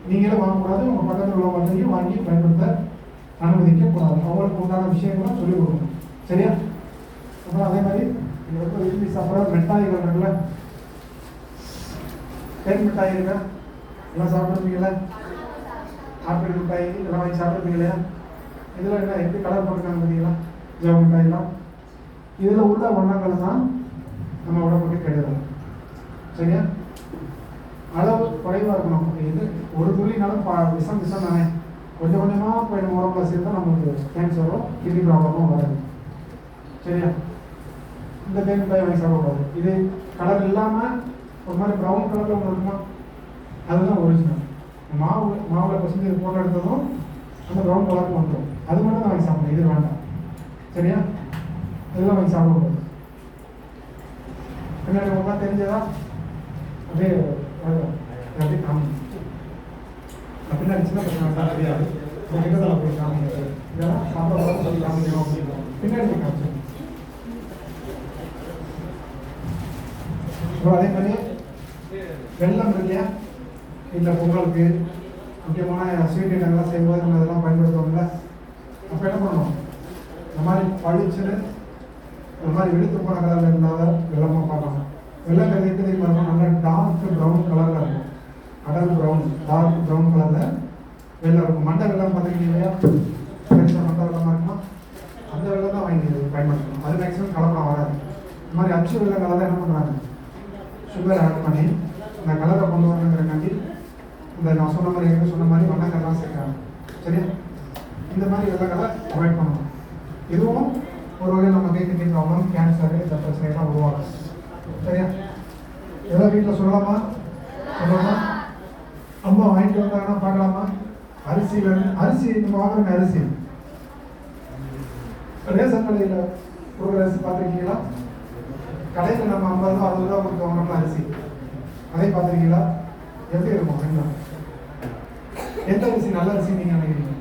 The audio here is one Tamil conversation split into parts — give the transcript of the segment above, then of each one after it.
நீங்களும் வாங்கக்கூடாது, உங்கள் பக்கத்தில் உள்ளவங்களையும் வாங்கி பயன்படுத்த அனுமதிக்கக்கூடாது. அவங்களுக்கு உண்டான விஷயங்களும் சொல்லிக் கொடுக்கணும். சரியா? அப்புறம் அதே மாதிரி ரொம்ப விரும்பி சாப்பிட்ற மிட்டாய்கள் இருக்குல்ல, தேன் மிட்டாய் இருக்கா, எல்லாம் சாப்பிட்ருப்பீங்களா? ஆப்பிள் மிட்டாய் இதெல்லாம் வாங்கி சாப்பிட்ருப்பீங்க இல்லையா? இதில் என்ன எப்படி கலர் போட்டுருக்காங்க பார்த்தீங்களா? ஜவ் மிட்டாய்லாம் இதில் உள்ள வண்ணங்கள் தான் நம்ம உடம்புக்கு கெடுதல். சரியா? அளவு குறைவாக இருக்கணும். இது ஒரு துளினாலும் விஷம் தானே, கொஞ்சம் கொஞ்சமாக போய் நம்ம உடம்புல சேர்ந்தால் நமக்கு கேன்சரோ கிட்னி ப்ராப்ளமும் வராது. சரியா? இந்த தேன் மிட்டாய் வாங்கி சாப்பிடக்கூடாது. இது கலர் இல்லாமல் ஒரு மாதிரி ப்ரௌன் கலரில் ஒன்று இருக்குமா, அதுதான் ஒரிஜினல். மாவில் பசங்க இது போட்டோ எடுத்ததும் அந்த ப்ரௌன் கலருக்கு வந்துடும். அது மட்டும் தான் வாங்கி சாப்பிடணும், இது வேண்டாம். சரியா? இதெல்லாம் வாங்கி சாப்பிடக்கூடாது. பின்னாடி உங்களுக்கு தெரிஞ்சதா அப்படியே அப்படியே காமி பின்னாடி சின்ன பசங்க தெரியாது, கிட்டத்தில் போய் காமிங்க. இதெல்லாம் சாப்பிட சொல்லி காமிக்கணும். பின்னாடி போய் காமிச்சு. அதே மாதிரி வெள்ளம் இருக்கு இல்லையா, இல்லை பொங்கலுக்கு முக்கியமான ஸ்வீட் ஐட்டங்கள்லாம் செய்யும்போது நம்ம இதெல்லாம் பயன்படுத்துவோம்ல, அப்போ என்ன பண்ணணும், இந்த மாதிரி பழிச்சுன்னு இந்த மாதிரி வெளுத்து போன கலரில் இல்லாத வெள்ளமாக பார்க்கணும். வெள்ளம் கருதி பாருங்கள், நல்லா டார்க் ப்ரௌன் கலரில் இருக்கும். அடல் ப்ரௌன், டார்க் ப்ரௌன் கலரில் வெள்ளம் இருக்கும். மண்டை வெள்ளம் பார்த்துருக்கீங்க இல்லையா, பெருசாக மண்டை வெள்ளமாக இருக்குமா, அந்த வெள்ளம் தான் வாங்கி பயன்படுத்தணும். அது மேக்ஸிமம் கலப்படம் வராது. இந்த மாதிரி அச்சு வெள்ளம் கலரில் என்ன பண்ணுறாங்க, சுகர் ஆட் பண்ணி இந்த கலரை கொண்டு வரணுங்கிறக்காண்டி இந்த நான் சொன்ன மாதிரி வண்ணங்கள்லாம் சேர்க்குறாங்க. சரியா? இந்த மாதிரி வெள்ளங்களை அவாய்ட் பண்ணணும். இதுவும் ஒரு வகையில் நம்ம கிட்னி ப்ராப்ளம், கேன்சரு, இந்த பிரச்சனைகள்லாம் உருவாகும். சரியா? ஏதோ வீட்டில் சொல்லலாமா? அம்மா வாங்கிட்டு வந்தாங்கன்னா பார்க்கலாமா? அரிசி நம்ம வாங்குற அரிசி ரேஷன் கடையில் கொடுக்குற அரிசி பார்த்துருக்கீங்களா? கடையில் நம்ம 50 ரூபா 60 ரூபா கொடுத்து வாங்கினோம்னா அரிசி, அதை பார்த்துருக்கீங்களா? எப்படி இருக்கும்? என்ன எந்த அரிசி நல்ல அரிசி நீங்கள் நினைக்கிறீங்க?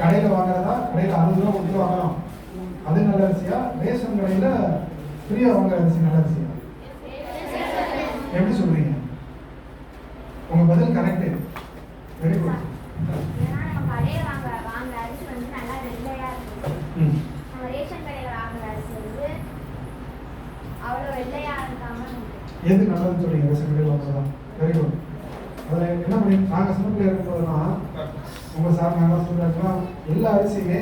கடையில் வாங்குறதா? கடையில் 60 ரூபா கொடுத்து வாங்கலாம், அது நல்ல அரிசியா? ரேஷன் கடையில் ஃப்ரீயாக வாங்குற அரிசி நல்ல அரிசியா? எப்படி சொல்றீங்க? உங்க பதில் கரெக்ட். Very good. எது நல்லதுன்னு சொல்றீங்க? ரேஷன் கடையில் வாங்குறதா? Very good. அதில் என்ன பண்ணி நாங்கள் சின்ன பிள்ளையா இருக்கும்போதுனா உங்கள் சார் நாங்கள் சொல்கிறோம்னா எல்லா அரிசியுமே